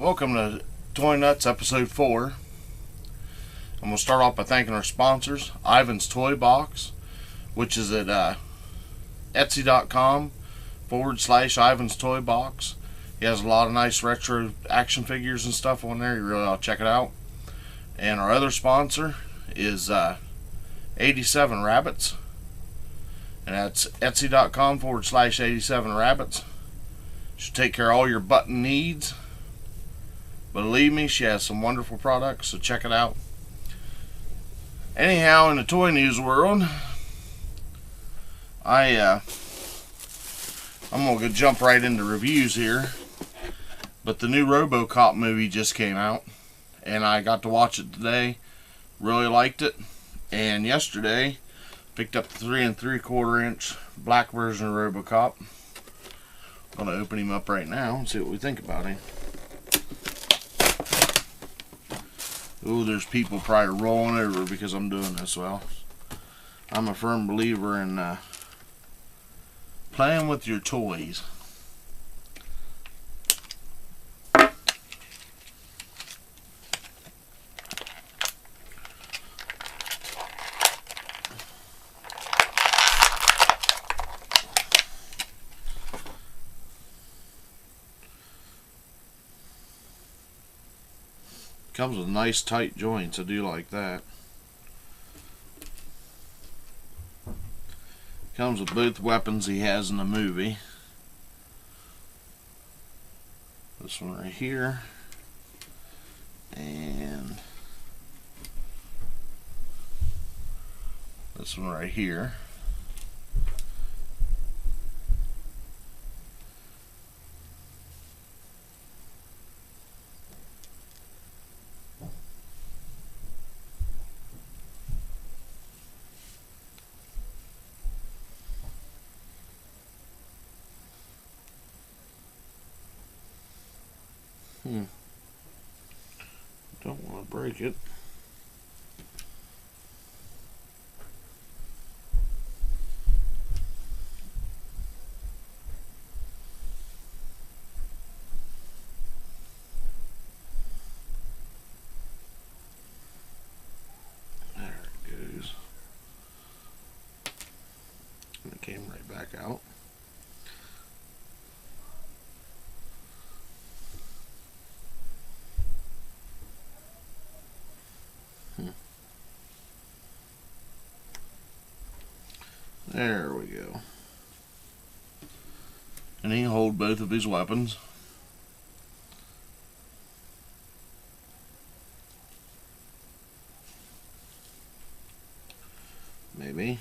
Welcome to Toynutz episode 4. I'm going to start off by thanking our sponsors, Ivan's Toy Box, which is at etsy.com/Ivan's Toy Box. He has a lot of nice retro action figures and stuff on there. You really ought to check it out. And our other sponsor is 87 Rabbits. And that's etsy.com/87 Rabbits. She'll take care of all your button needs. Believe me, she has some wonderful products, so check it out. Anyhow, in the toy news world, I'm gonna jump right into reviews here. But the new RoboCop movie just came out, and I got to watch it today. Really liked it. And yesterday, picked up the 3 3/4 inch black version of RoboCop. I'm gonna open him up right now and see what we think about him. Ooh, there's people probably rolling over because I'm doing this. Well, I'm a firm believer in playing with your toys. Comes with nice tight joints. I do like that. Comes with both weapons he has in the movie. This one right here. And this one right here. Don't want to break it. There it goes. And it came right back out. There we go. And he can hold both of his weapons. Maybe.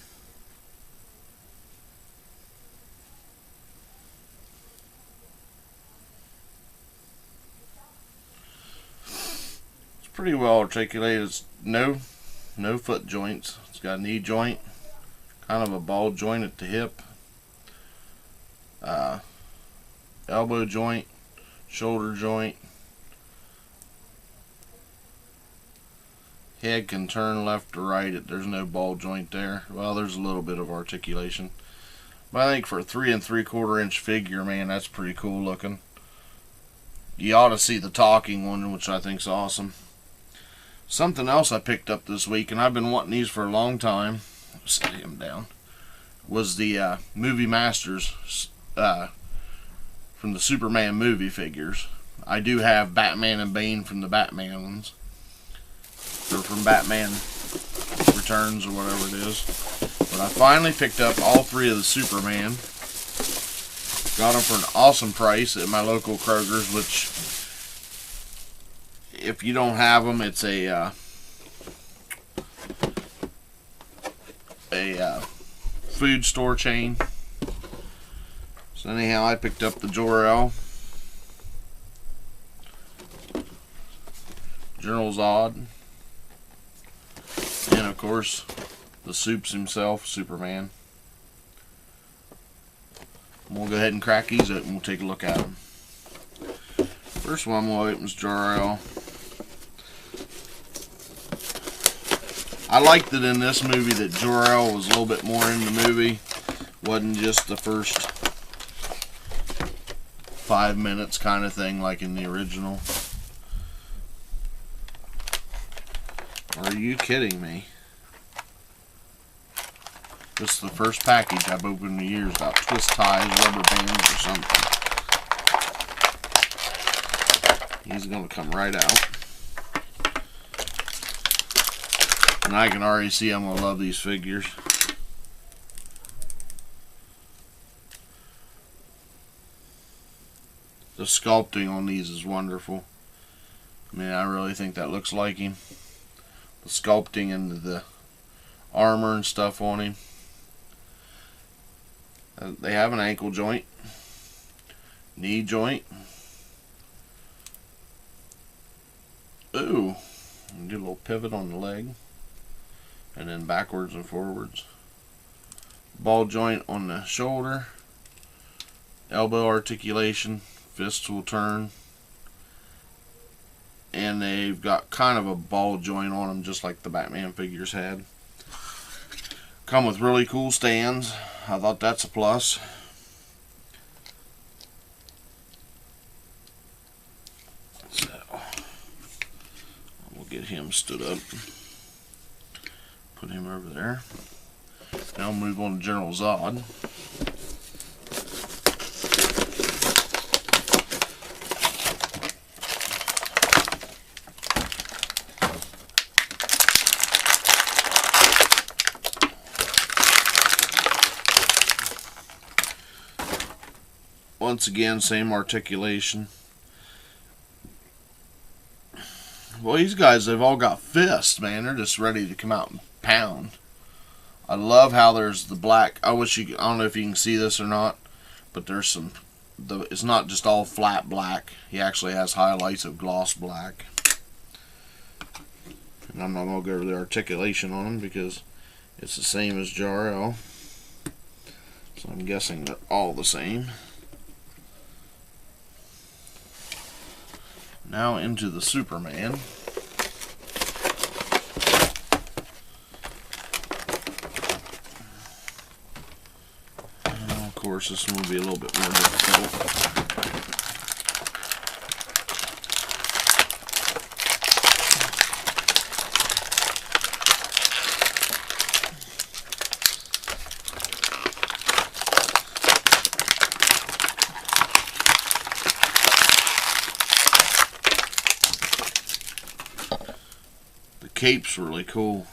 It's pretty well articulated. It's no foot joints. It's got a knee joint. Kind of a ball joint at the hip, elbow joint, shoulder joint. Head can turn left to right. There's no ball joint there. Well, there's a little bit of articulation, but I think for a 3 3/4 inch figure, man, that's pretty cool looking. You ought to see the talking one, which I think's awesome. Something else I picked up this week, and I've been wanting these for a long time. Set him down. Was the Movie Masters from the Superman movie figures. I do have Batman and Bane from the Batman ones, or from Batman Returns or whatever it is. But I finally picked up all 3 of the Superman. Got them for an awesome price at my local Kroger's, which, if you don't have them, it's a food store chain. So anyhow, I picked up the Jor-El, General Zod, and of course the Soups himself, Superman. We'll go ahead and crack these open. We'll take a look at them. First one I'm going to open is Jor-El. I liked it in this movie that Jor-El was a little bit more in the movie. Wasn't just the first 5 minutes kind of thing like in the original. Are you kidding me? This is the first package I've opened in years without twist ties, rubber bands, or something. He's going to come right out. And I can already see I'm going to love these figures. The sculpting on these is wonderful. I mean, I really think that looks like him. The sculpting into the armor and stuff on him. They have an ankle joint, knee joint. Ooh, get a little pivot on the leg, and then backwards and forwards. Ball joint on the shoulder, elbow articulation, fist will turn, and they've got kind of a ball joint on them, just like the Batman figures had. Come with really cool stands. I thought that's a plus. So we'll get him stood up. Put him over there. Now we'll move on to General Zod. Once again, same articulation. Well, these guys, they've all got fists, man. They're just ready to come out and pound. I love how there's the black. I don't know if you can see this or not, but there's some. It's not just all flat black. He actually has highlights of gloss black. And I'm not going to go over the articulation on them because it's the same as Jor-El. So I'm guessing they're all the same. Now into the Superman. And of course, this one will be a little bit more difficult. Cape's really cool.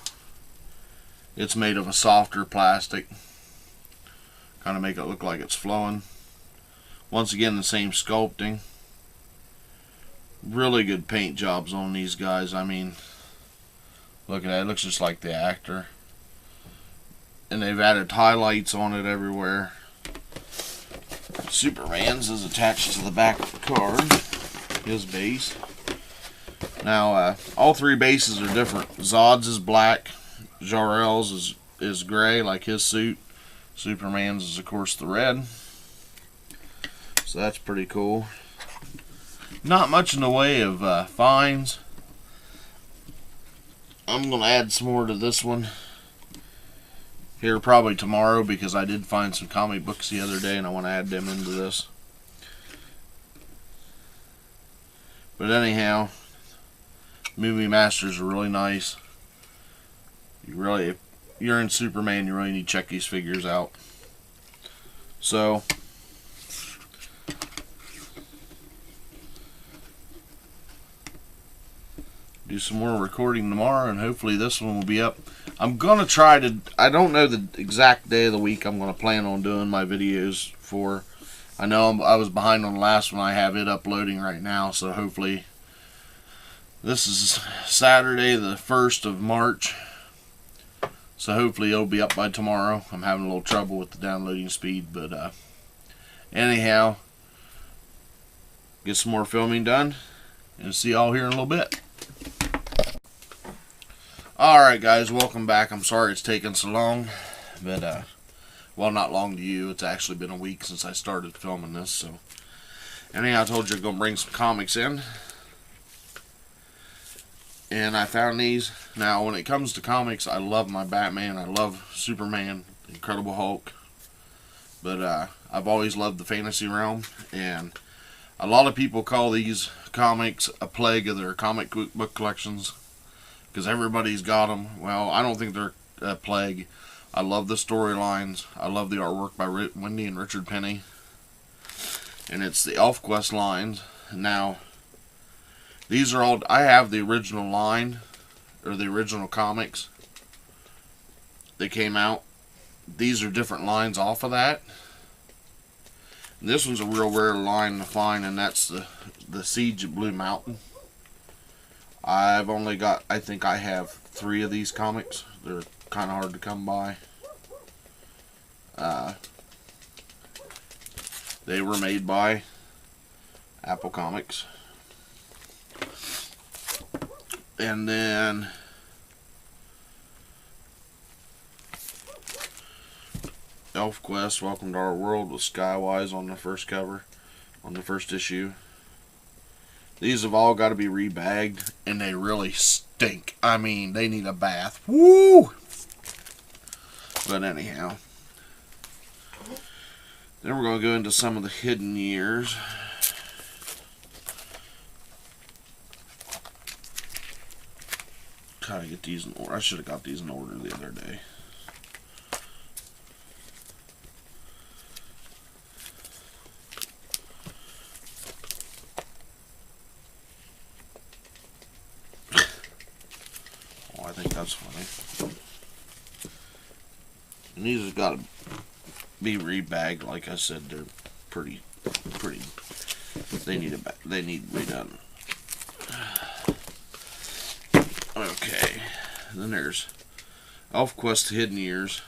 It's made of a softer plastic, kind of make it look like it's flowing. Once again, the same sculpting. Really good paint jobs on these guys. I mean, look at that, it looks just like the actor. And they've added highlights on it everywhere. Superman's is attached to the back of the card, his base. Now, all three bases are different. Zod's is black, Jor-El's is gray, like his suit. Superman's is, of course, the red. So that's pretty cool. Not much in the way of finds. I'm going to add some more to this one here probably tomorrow, because I did find some comic books the other day and I want to add them into this. But anyhow, Movie Masters are really nice. If you're in Superman, you really need to check these figures out. So, do some more recording tomorrow, and hopefully this one will be up. I'm going to try to, I don't know the exact day of the week I'm going to plan on doing my videos for. I know I was behind on the last one. I have it uploading right now, so hopefully. This is Saturday, the 1st of March, so hopefully it'll be up by tomorrow. I'm having a little trouble with the downloading speed, but anyhow, get some more filming done, and see y'all here in a little bit. Alright guys, welcome back. I'm sorry it's taken so long, but well, not long to you. It's actually been a week since I started filming this, so anyhow, I told you I'm going to bring some comics in. And I found these. Now, when it comes to comics, I love my Batman. I love Superman, Incredible Hulk. But I've always loved the fantasy realm. And a lot of people call these comics a plague of their comic book collections. because everybody's got them. Well, I don't think they're a plague. I love the storylines. I love the artwork by Wendy and Richard Penny. And it's the ElfQuest lines. Now, these are all... I have the original line, or the original comics. They came out. These are different lines off of that. And this one's a real rare line to find, and that's the Siege of Blue Mountain. I've only got... I think I have 3 of these comics. They're kind of hard to come by. They were made by Apple Comics. And then ElfQuest, Welcome to Our World with Skywise on the first cover, on the first issue. These have all got to be rebagged, and they really stink. I mean, they need a bath. Woo! But anyhow, then we're going to go into some of the hidden years. How to get these in order. I should have got these in order the other day. Oh, I think that's funny. And these have got to be rebagged. Like I said, they're pretty. They need redone. Okay, then there's ElfQuest Hidden Years,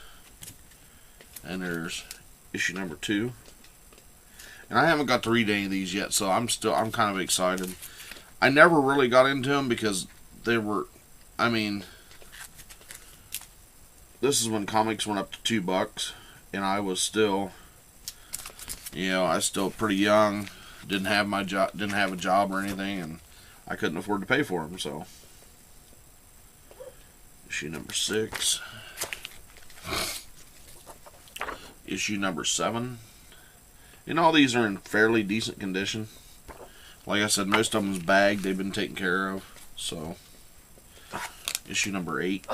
and there's issue number 2. And I haven't got to read any of these yet, so I'm kind of excited. I never really got into them because they were, I mean, this is when comics went up to $2, and I was still, I was still pretty young, didn't have a job or anything, and I couldn't afford to pay for them, so. Issue number 6. Issue number 7. And all these are in fairly decent condition. Like I said, most of them's bagged. They've been taken care of. So, issue number 8.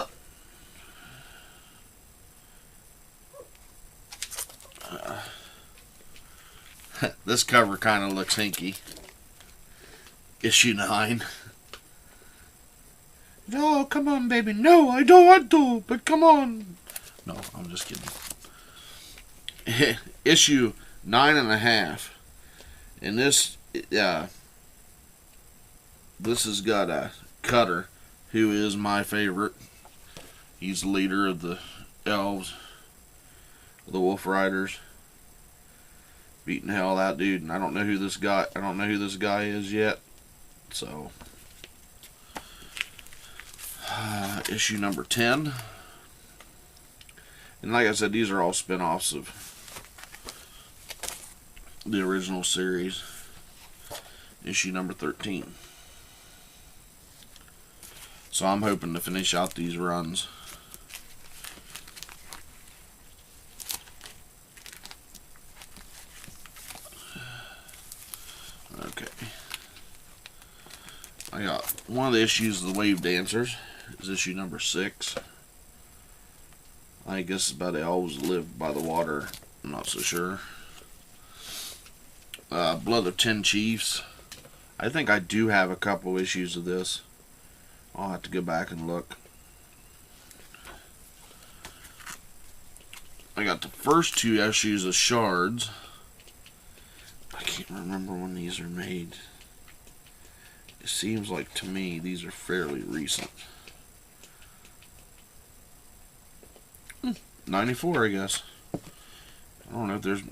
This cover kind of looks hinky. Issue 9. No, come on, baby. No, I don't want to, but come on. No, I'm just kidding. Issue 9.5. And this has got a Cutter, who is my favorite. He's the leader of the elves, the Wolf Riders. Beating the hell out, dude. And I don't know who this guy is yet. So, issue number 10. And like I said, these are all spin-offs of the original series. Issue number 13. So I'm hoping to finish out these runs. Okay. I got one of the issues of the Wave Dancers. Is issue number 6. I guess it's about elves that live by the water. I'm not so sure. Blood of 10 Chiefs. I think I do have a couple issues of this. I'll have to go back and look. I got the first 2 issues of Shards. I can't remember when these are made. It seems like to me these are fairly recent. 94, I guess. I don't know if there's...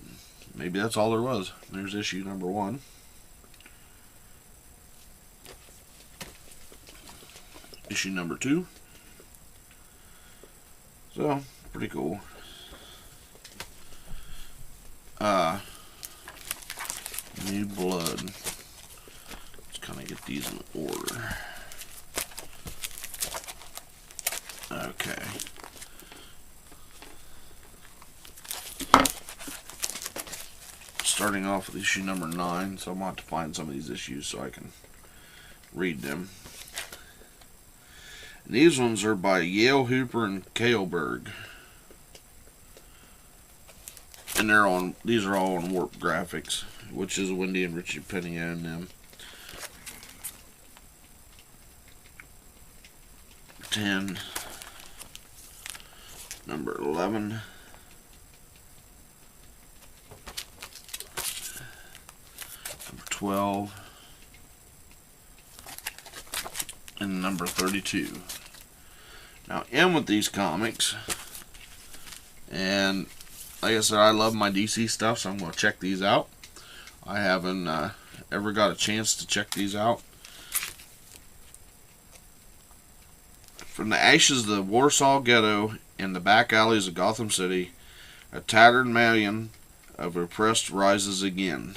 Maybe that's all there was. There's issue number 1. Issue number 2. So, pretty cool. New Blood. Let's kind of get these in order. Okay. Starting off with issue number 9, so I'm going to have to find some of these issues so I can read them. And these ones are by Yale, Hooper, and Kaleberg. And these are all on Warp Graphics, which is Wendy and Richie Penny own them. 10, number 11, number 12, and number 32. Now, in with these comics, and like I said, I love my DC stuff, so I'm going to check these out. I haven't ever got a chance to check these out. From the ashes of the Warsaw Ghetto in the back alleys of Gotham City, a tattered man of oppressed rises again.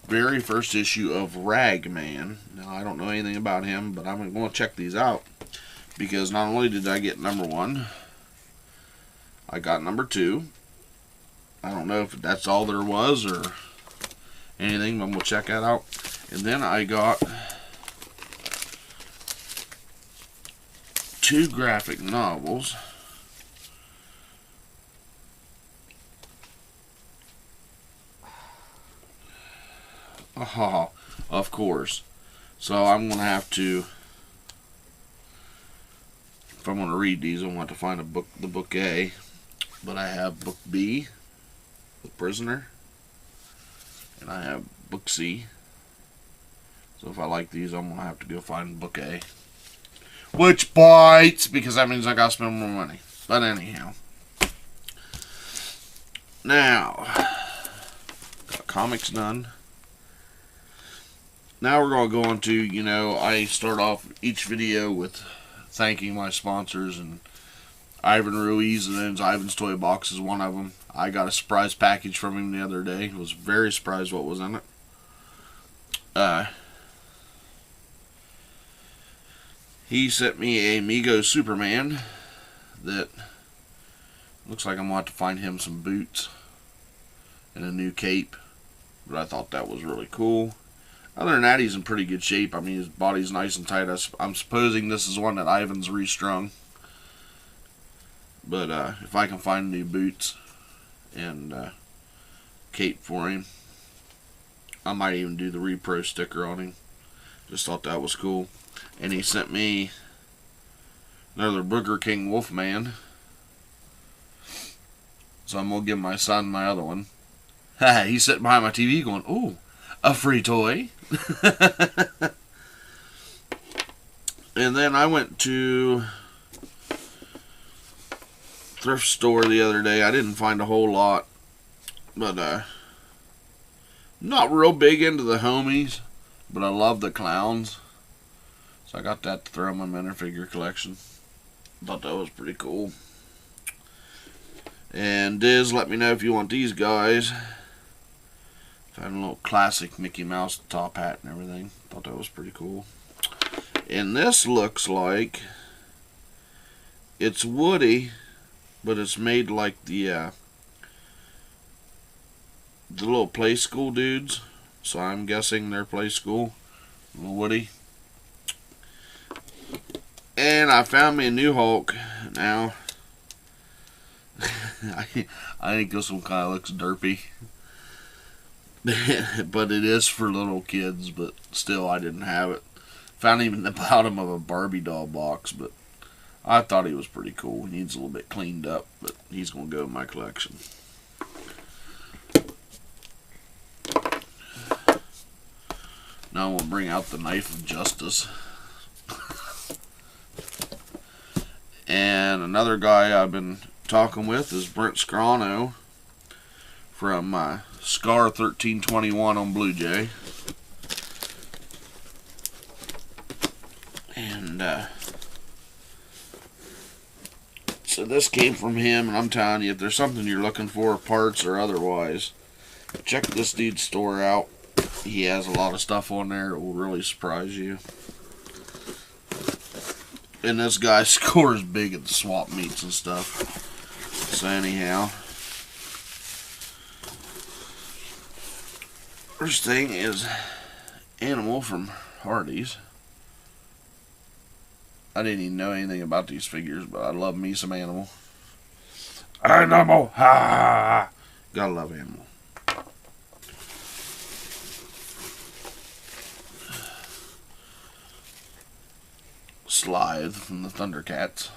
Very first issue of Ragman. Now, I don't know anything about him, but I'm going to check these out. Because not only did I get number 1, I got number 2. I don't know if that's all there was or anything, but I'm going to check that out. And then I got 2 graphic novels. Oh, of course. So I'm going to have to, if I'm going to read these, I'm going to have to find the book A. But I have book B, The Prisoner, and I have book C. So if I like these, I'm going to have to go find book A. Which bites, because that means I got to spend more money. But anyhow. Now, got comics done. Now we're going to go into, I start off each video with thanking my sponsors, and Ivan Ruiz, and then Ivan's Toy Box is one of them. I got a surprise package from him the other day. I was very surprised what was in it. He sent me a Mego Superman that looks like I'm going to have to find him some boots and a new cape. But I thought that was really cool. Other than that, he's in pretty good shape. I mean, his body's nice and tight. I'm supposing this is one that Ivan's restrung. But if I can find new boots and cape for him, I might even do the Repro sticker on him. Just thought that was cool. And he sent me another Burger King Wolfman. So I'm going to give my son my other one. He's sitting behind my TV going, "Ooh, a free toy." And then I went to thrift store the other day. I didn't find a whole lot. But not real big into the homies. But I love the clowns. So I got that to throw in my minifigure collection. Thought that was pretty cool. And Diz, let me know if you want these guys. Found a little classic Mickey Mouse top hat and everything. Thought that was pretty cool. And this looks like it's Woody, but it's made like the little play school dudes. So I'm guessing they're play school. Little Woody. And I found me a new Hulk now. I think this one kind of looks derpy. But it is for little kids, but still I didn't have it. Found him in the bottom of a Barbie doll box, but I thought he was pretty cool. He needs a little bit cleaned up, but he's going to go in my collection. Now I'm going to bring out the Knife of Justice. And another guy I've been talking with is Brent Scrano from Scar 1321 on Blue Jay. And so this came from him, and I'm telling you, if there's something you're looking for, parts or otherwise, check this dude's store out. He has a lot of stuff on there that will really surprise you. And this guy scores big at the swap meets and stuff. So anyhow, first thing is Animal from Hardee's. I didn't even know anything about these figures, but I love me some Animal. Animal, ha! Gotta love Animal. Slithe from the Thundercats.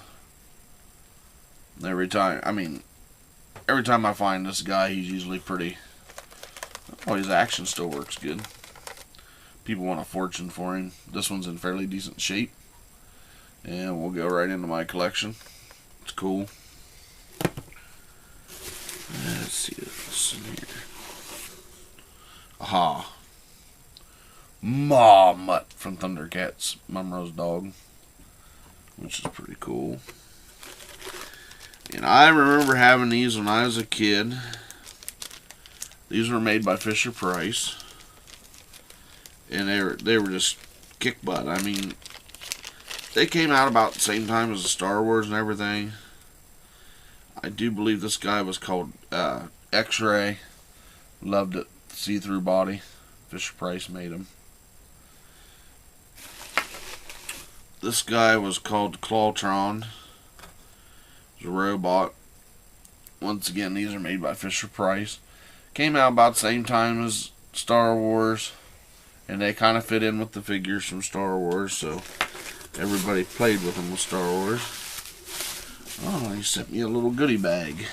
Every time I find this guy, he's usually pretty. Oh, his action still works good. People want a fortune for him. This one's in fairly decent shape. And we'll go right into my collection. It's cool. Let's see what's in here. Aha. Mutt from Thundercats. Mumro's dog. Which is pretty cool. And I remember having these when I was a kid. These were made by Fisher-Price. And they were just kick butt. I mean, they came out about the same time as the Star Wars and everything. I do believe this guy was called X-Ray. Loved it. See-through body. Fisher-Price made him. This guy was called Clawtron. It's a robot. Once again, these are made by Fisher-Price. Came out about the same time as Star Wars. And they kind of fit in with the figures from Star Wars. So everybody played with them with Star Wars. Oh, he sent me a little goodie bag.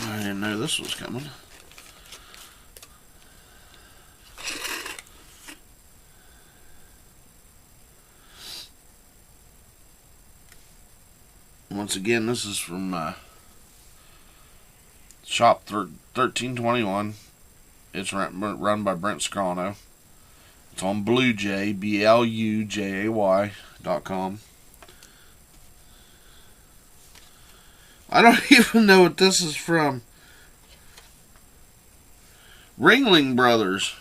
I didn't know this was coming. Once again, this is from Shop 1321. It's run by Brent Scrano. It's on Bluejay, BLUJAY.com. I don't even know what this is from. Ringling Brothers.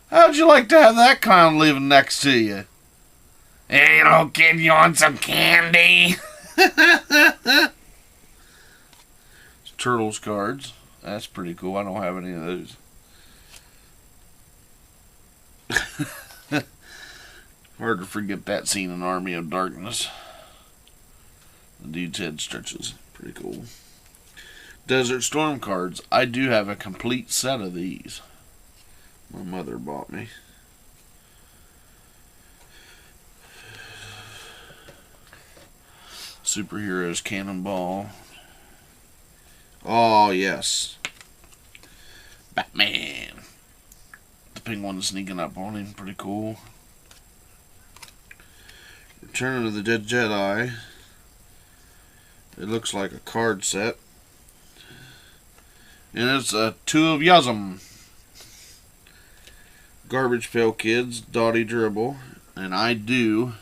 How'd you like to have that clown living next to you? Hey, little kid, you want some candy? Turtles cards. That's pretty cool. I don't have any of those. Hard to forget that scene in Army of Darkness. The dude's head stretches. Pretty cool. Desert Storm cards. I do have a complete set of these. My mother bought me. Superheroes Cannonball. Oh, yes. Batman. The penguin sneaking up on him. Pretty cool. Return of the Dead Jedi. It looks like a card set. And it's two of Yuzum. Garbage Pail Kids, Dottie Dribble. And I do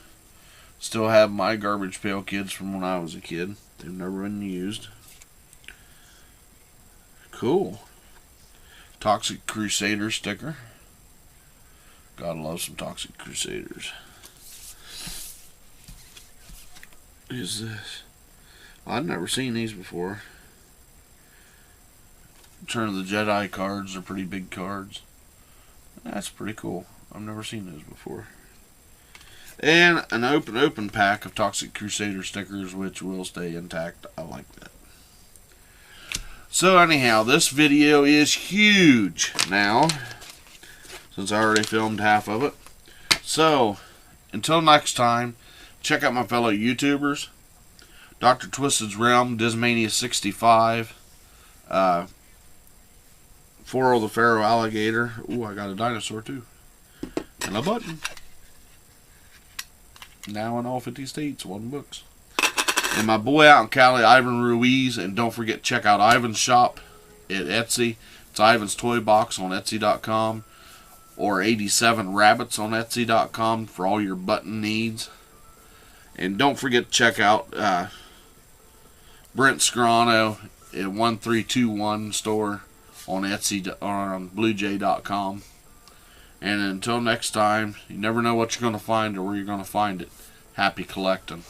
still have my Garbage Pail Kids from when I was a kid. They've never been used. Cool. Toxic Crusader sticker. Gotta love some Toxic Crusaders. What is this? I've never seen these before. Return of the Jedi cards are pretty big cards. That's pretty cool. I've never seen those before. And an open pack of Toxic Crusader stickers, which will stay intact. I like that. So anyhow, this video is huge now, since I already filmed half of it. So, until next time, check out my fellow YouTubers. Dr. Twisted's Realm, Dismania65, Foro the Pharaoh Alligator. Ooh, I got a dinosaur too. And a button. Now in all 50 states, 1 books. And my boy out in Cali, Ivan Ruiz. And don't forget to check out Ivan's shop at Etsy. It's Ivan's Toy Box on Etsy.com. Or 87 Rabbits on Etsy.com for all your button needs. And don't forget to check out Brent Scrano at 1321 store on Etsy or on Bluejay.com. And until next time, you never know what you're going to find or where you're going to find it. Happy collecting.